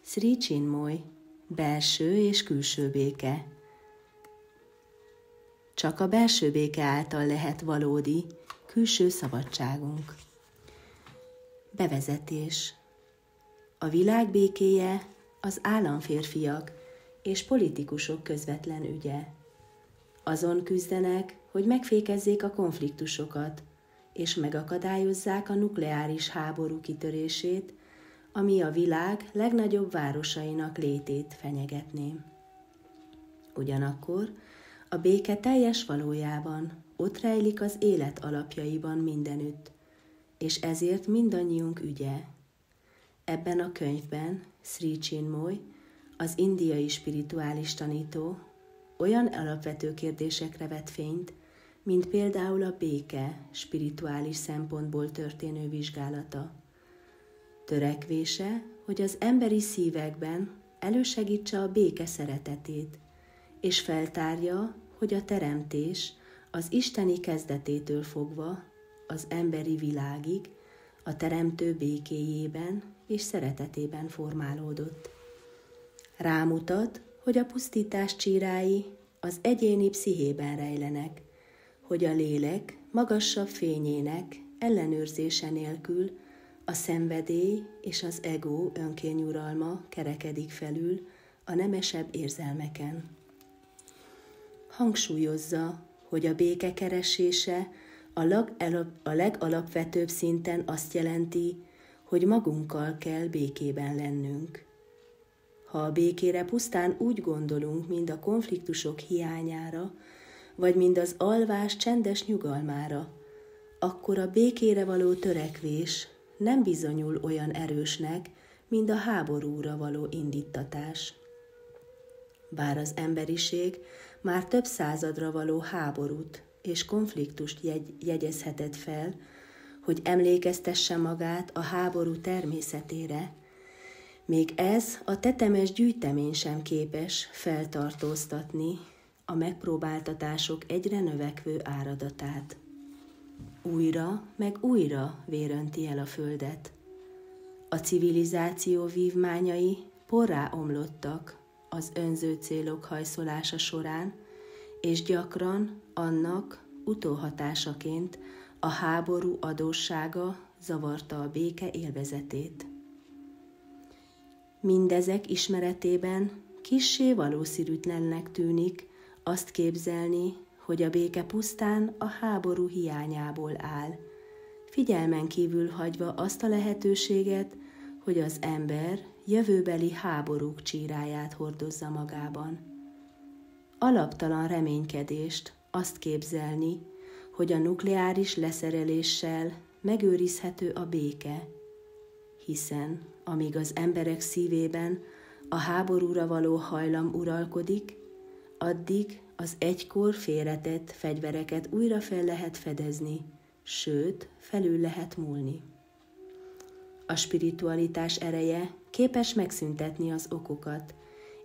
Sri Chinmoy, belső és külső béke. Csak a belső béke által lehet valódi, külső szabadságunk. Bevezetés. A világ békéje az államférfiak és politikusok közvetlen ügye. Azon küzdenek, hogy megfékezzék a konfliktusokat, és megakadályozzák a nukleáris háború kitörését, ami a világ legnagyobb városainak létét fenyegetné. Ugyanakkor a béke teljes valójában ott rejlik az élet alapjaiban mindenütt, és ezért mindannyiunk ügye. Ebben a könyvben Sri Chinmoy, az indiai spirituális tanító, olyan alapvető kérdésekre vet fényt, mint például a béke spirituális szempontból történő vizsgálata. Törekvése, hogy az emberi szívekben elősegítse a béke szeretetét, és feltárja, hogy a teremtés az isteni kezdetétől fogva az emberi világig a teremtő békéjében és szeretetében formálódott. Rámutat, hogy a pusztítás csírái az egyéni pszichében rejlenek, hogy a lélek magasabb fényének ellenőrzése nélkül a szenvedély és az ego önkényuralma kerekedik felül a nemesebb érzelmeken. Hangsúlyozza, hogy a béke keresése a legalapvetőbb szinten azt jelenti, hogy magunkkal kell békében lennünk. Ha a békére pusztán úgy gondolunk, mint a konfliktusok hiányára, vagy mind az alvás csendes nyugalmára, akkor a békére való törekvés nem bizonyul olyan erősnek, mint a háborúra való indíttatás. Bár az emberiség már több századra való háborút és konfliktust jegyezhetett fel, hogy emlékeztesse magát a háború természetére, még ez a tetemes gyűjtemény sem képes feltartóztatni a megpróbáltatások egyre növekvő áradatát. Újra meg újra vérönti el a földet. A civilizáció vívmányai porrá omlottak az önző célok hajszolása során, és gyakran annak utóhatásaként a háború adóssága zavarta a béke élvezetét. Mindezek ismeretében kissé valószínűtlennek tűnik azt képzelni, hogy a béke pusztán a háború hiányából áll, figyelmen kívül hagyva azt a lehetőséget, hogy az ember jövőbeli háborúk csíráját hordozza magában. Alaptalan reménykedést azt képzelni, hogy a nukleáris leszereléssel megőrizhető a béke, hiszen amíg az emberek szívében a háborúra való hajlam uralkodik, addig az egykor félretett fegyvereket újra fel lehet fedezni, sőt, felül lehet múlni. A spiritualitás ereje képes megszüntetni az okokat,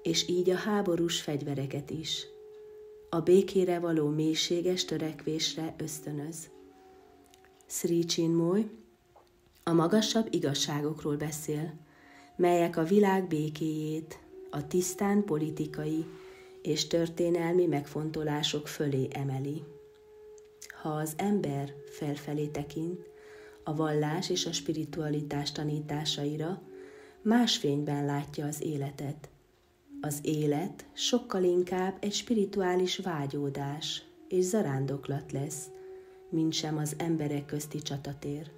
és így a háborús fegyvereket is. A békére való mélységes törekvésre ösztönöz. Sri Chinmoy a magasabb igazságokról beszél, melyek a világ békéjét a tisztán politikai és történelmi megfontolások fölé emeli. Ha az ember felfelé tekint, a vallás és a spiritualitás tanításaira, más fényben látja az életet. Az élet sokkal inkább egy spirituális vágyódás és zarándoklat lesz, mintsem az emberek közti csatatér.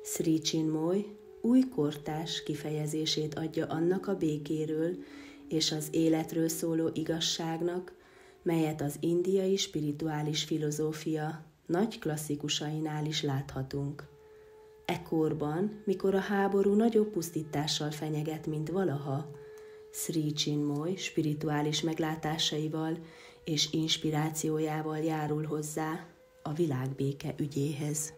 Sri Chinmoy új kortárs kifejezését adja annak a békéről és az életről szóló igazságnak, melyet az indiai spirituális filozófia nagy klasszikusainál is láthatunk. Ekkorban, mikor a háború nagyobb pusztítással fenyeget, mint valaha, Sri Chinmoy spirituális meglátásaival és inspirációjával járul hozzá a világbéke ügyéhez.